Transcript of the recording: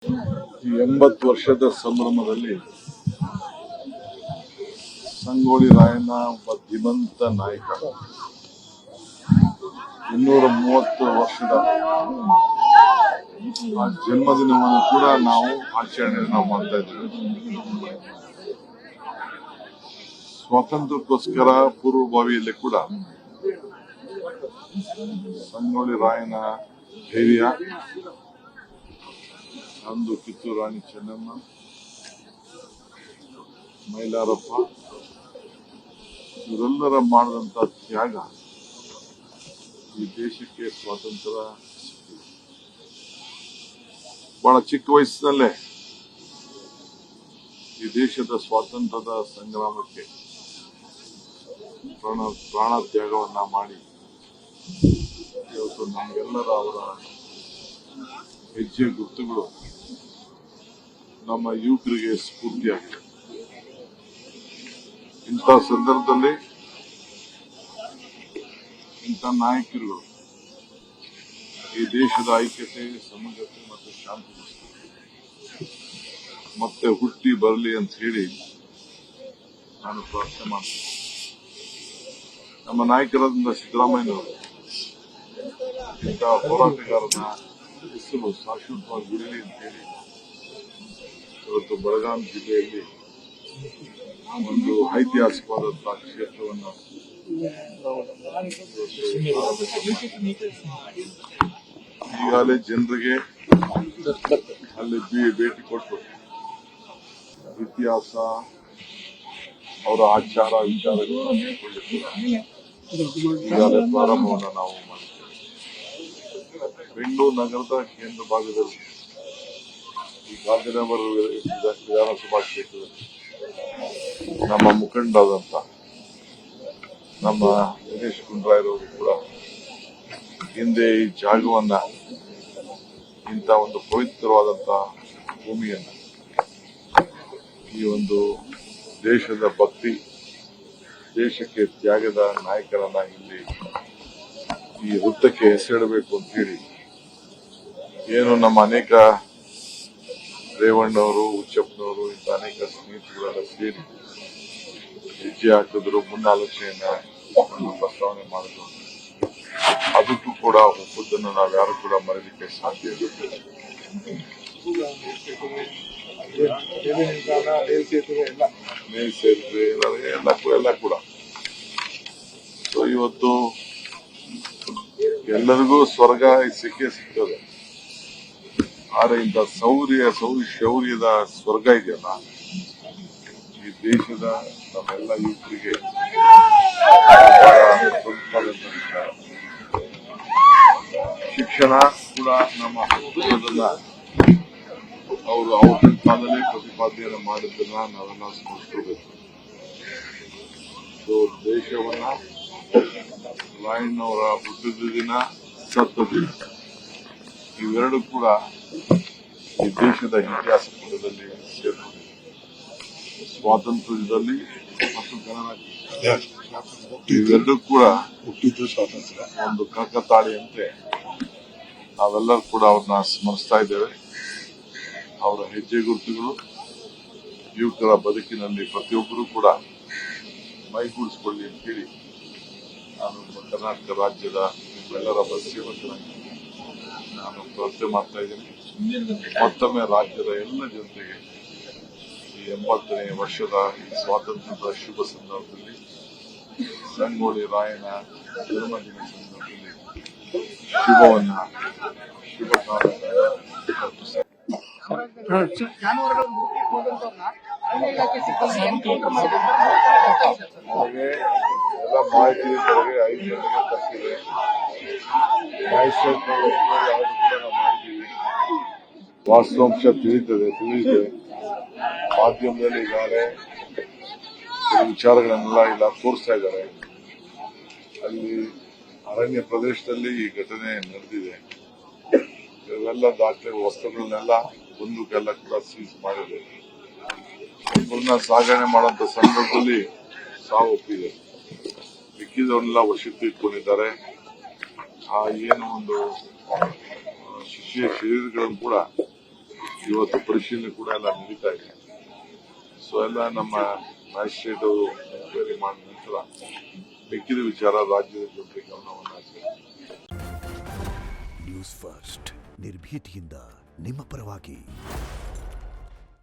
ಈ 80 ವರ್ಷದ ಸಂಭ್ರಮದಲ್ಲಿ ಸಂಗೊಳ್ಳಿ ರಾಯಣ್ಣ ಒಬ್ಬ ಧೀಮಂತ ನಾಯಕ. 230 ವರ್ಷದ ಆ ಜನ್ಮದಿನವನ್ನು ಕೂಡ ನಾವು ಆಚರಣೆ ಮಾಡ್ತಾ ಇದ್ದೇವೆ. ಸ್ವಾತಂತ್ರ್ಯಕ್ಕೋಸ್ಕರ ಪೂರ್ವಭಾವಿಯಲ್ಲಿ ಕೂಡ ಸಂಗೊಳ್ಳಿ ರಾಯಣ್ಣ ಧೈರ್ಯ, ಅಂದು ಕಿತ್ತೂರು ರಾಣಿ ಚೆನ್ನಮ್ಮ, ಮೈಲಾರಪ್ಪ ಇವರೆಲ್ಲರ ಮಾಡಿದಂತ ತ್ಯಾಗ ಈ ದೇಶಕ್ಕೆ ಸ್ವಾತಂತ್ರ್ಯ ಬಹಳ ಚಿಕ್ಕ ವಯಸ್ಸಿನಲ್ಲೇ ಈ ದೇಶದ ಸ್ವಾತಂತ್ರ್ಯದ ಸಂಗ್ರಾಮಕ್ಕೆ ಪ್ರಾಣ ತ್ಯಾಗವನ್ನ ಮಾಡಿ ಇವತ್ತು ನಮಗೆಲ್ಲರ ಅವರ ಹೆಜ್ಜೆ ಗುರುತುಗಳು ನಮ್ಮ ಯುವಕರಿಗೆ ಸ್ಫೂರ್ತಿಯಾಗಿದೆ. ಇಂಥ ಸಂದರ್ಭದಲ್ಲಿ ಇಂಥ ನಾಯಕರುಗಳು ಈ ದೇಶದ ಐಕ್ಯತೆ, ಸಮಗ್ರತೆ ಮತ್ತು ಶಾಂತಿ ಮತ್ತೆ ಹುಟ್ಟಿ ಬರಲಿ ಅಂತ ಹೇಳಿ ನಾನು ಪ್ರಾರ್ಥನೆ ಮಾಡ್ತೀನಿ. ನಮ್ಮ ನಾಯಕರಾದ ಸಿದ್ದರಾಮಯ್ಯನವರು ಇಂಥ ಹೋರಾಟಗಾರನ ಹೆಸರು ಶಾಶ್ವತವಾಗಿ ಉಳಿಯಲಿ ಅಂತ ಹೇಳಿ ಇವತ್ತು ಬೆಳಗಾವಿ ಜಿಲ್ಲೆಯಲ್ಲಿ ಒಂದು ಐತಿಹಾಸಿಕವಾದಂತಹ ಕ್ಷೇತ್ರವನ್ನು ಈಗಾಗಲೇ ಜನರಿಗೆ ಅಲ್ಲಿ ಭೇಟಿ ಕೊಟ್ಟು ಇತಿಹಾಸ, ಅವರ ಆಚಾರ ವಿಚಾರಗಳನ್ನು ಈಗಾಗಲೇ ಪ್ರಾರಂಭವನ್ನು ನಾವು ಮಾಡಿದ್ದೇವೆ. ಬೆಂಗಳೂರು ನಗರದ ಕೇಂದ್ರ ಭಾಗದಲ್ಲಿ ಈ ಗಾಂಧಿನಗರ ವಿಧಾನಸಭಾ ಕ್ಷೇತ್ರದಲ್ಲಿ ನಮ್ಮ ಮುಖಂಡರಾದಂತ ನಮ್ಮ ದಿನೇಶ್ ಗುಂಡೂರಾಯರವರು ಕೂಡ ಹಿಂದೆ ಈ ಜಾಗವನ್ನ, ಇಂಥ ಒಂದು ಪವಿತ್ರವಾದಂತಹ ಭೂಮಿಯನ್ನ, ಈ ಒಂದು ದೇಶದ ಭಕ್ತಿ, ದೇಶಕ್ಕೆ ತ್ಯಾಗದ ನಾಯಕರನ್ನ ಇಲ್ಲಿ ಈ ವೃತ್ತಕ್ಕೆ ಹೆಸರಿಡಬೇಕು ಅಂತ ಹೇಳಿ ಏನು ನಮ್ಮ ಅನೇಕ ರೇವಣ್ಣವರು, ಹುಚ್ಚಪ್ಪನವರು ಇಂಥ ಅನೇಕ ಸ್ನೇಹಿತರುಗಳೆಲ್ಲ ಸೇರಿ ಹೆಜ್ಜೆ ಹಾಕಿದ್ರು, ಮುನ್ನಾಲೋಚನೆಯನ್ನ ಪ್ರಸ್ತಾವನೆ ಮಾಡಿದ್ರು. ಅದಕ್ಕೂ ಕೂಡ ಒಪ್ಪುದನ್ನು ನಾವ್ಯಾರು ಕೂಡ ಮರೀಲಿಕ್ಕೆ ಸಾಧ್ಯ ಇಲ್ಲ. ಮೇಲ್ ಸೇತುವೆ ಎಲ್ಲ ಕೂಡ ಸೊ ಇವತ್ತು ಎಲ್ಲರಿಗೂ ಸ್ವರ್ಗ ಸಿಗ್ತದೆ. ಆದ್ರೆ ಇಂಥ ಶೌರ್ಯದ ಸ್ವರ್ಗ ಇದೆಯಲ್ಲ, ಈ ದೇಶದ ನಮ್ಮೆಲ್ಲ ಯುವಕರಿಗೆ ಶಿಕ್ಷಣ ಕೂಡ ನಮ್ಮ ಹಕ್ಕುಗಳನ್ನ ಅವರು ಅವತ್ತಿನ ಕಾಲದಲ್ಲಿ ಪ್ರತಿಪಾದನೆಯನ್ನು ಮಾಡಿದ್ದನ್ನ ನಾವೆಲ್ಲ ಸ್ಮರಿಸಬೇಕು. ಸೊ ದೇಶವನ್ನ ರಾಯಣ್ಣವರ ಹುಟ್ಟಿದ ದಿನ, ಸತ್ತ ದಿನ ಇವೆರಡು ಕೂಡ ಈ ದೇಶದ ಇತಿಹಾಸ ಪುಟದಲ್ಲಿ ಸೇರಿದೆ. ಸ್ವಾತಂತ್ರ್ಯದಲ್ಲಿ ಮತ್ತು ಇವೆರಡೂ ಕೂಡ ಹುಟ್ಟಿದ್ದು ಸ್ವಾತಂತ್ರ್ಯ ಒಂದು ಕಾಕತಾಳಿಯಂತೆ ನಾವೆಲ್ಲರೂ ಕೂಡ ಅವ್ರನ್ನ ಸ್ಮರಿಸ್ತಾ ಇದ್ದೇವೆ. ಅವರ ಹೆಜ್ಜೆ ಗುರುತುಗಳು ಯುವಕರ ಬದುಕಿನಲ್ಲಿ ಪ್ರತಿಯೊಬ್ಬರೂ ಕೂಡ ಮೈಗೂಡಿಸಿಕೊಳ್ಳಿ ಅಂತ ಹೇಳಿ ನಾನು ಕರ್ನಾಟಕ ರಾಜ್ಯದ ನಿಮ್ಮೆಲ್ಲರ ಸೇವಕರಾಗಿ ನಾನು ಪ್ರಾರ್ಥನೆ ಮಾಡ್ತಾ ಇದ್ದೇನೆ. ಮತ್ತೊಮ್ಮೆ ರಾಜ್ಯದ ಎಲ್ಲ ಜನತೆಗೆ ಈ 80ನೇ ವರ್ಷದ ಈ ಸ್ವಾತಂತ್ರ್ಯದ ಶುಭ ಸಂದರ್ಭದಲ್ಲಿ, ಸಂಗೊಳ್ಳಿ ರಾಯಣ್ಣ ಜನ್ಮದಿನ ಸಂದರ್ಭದಲ್ಲಿ ಶುಭ ನನಗೆ ಎಲ್ಲ ಮಾಹಿತಿ 5 ಜನರಿಗೆ ತಪ್ಪಿದೆ. ಮ್ಯಾಜಿಸ್ಟ್ರೇಟ್ ಯಾವುದು ಕೂಡ ನಾವು ಮಾಡಿದ್ದೀವಿ. ವಾಸ್ತವಾಂಶ ತಿಳಿದಿದೆ. ಮಾಧ್ಯಮದಲ್ಲಿ ಈಗಾಗಲೇ ವಿಚಾರಗಳನ್ನೆಲ್ಲ ಇಲ್ಲ ತೋರಿಸ್ತಾ ಇದ್ದಾರೆ. ಅಲ್ಲಿ ಅರಣ್ಯ ಪ್ರದೇಶದಲ್ಲಿ ಈ ಘಟನೆ ನಡೆದಿದೆ. ಇವೆಲ್ಲ ದಾಖಲೆ ವಸ್ತುಗಳನ್ನೆಲ್ಲ ಬಂದೂಕೆಲ್ಲ ಕೂಡ ಸೀಸ್ ಮಾಡಿದೆ. ಒಬ್ಬರನ್ನ ಸಾಗಣೆ ಮಾಡುವಂತ ಸಂದರ್ಭದಲ್ಲಿ ಸಾವು ಒಪ್ಪಿದೆ. ಮಿಕ್ಕಿದವನ್ನೆಲ್ಲ ವಶಕ್ಕೆ ಇಟ್ಕೊಂಡಿದ್ದಾರೆ. ಆ ಏನು ಒಂದು ಶಿಷ್ಯ ಶರೀರಗಳನ್ನು ಕೂಡ ಇವತ್ತು ಪರಿಶೀಲನೆ ಕೂಡ ಎಲ್ಲ ನಡೀತಾ ಇದೆ. ಸೊ ಎಲ್ಲ ನಮ್ಮ ಮ್ಯಾಜಿಸ್ಟ್ರೇಟ್ ಅವರು ಎನ್ಕ್ವೈರಿ ಮಾಡಿದ ನಂತರ ಮಿಕ್ಕಿದ ವಿಚಾರ ರಾಜ್ಯದ ಜನತೆ ಗಮನವನ್ನು ಹರಿಸಿದ್ದಾರೆ. ನ್ಯೂಸ್ ಫಸ್ಟ್ ನಿರ್ಭೀತಿಯಿಂದ ನಿಮ್ಮ ಪರವಾಗಿ.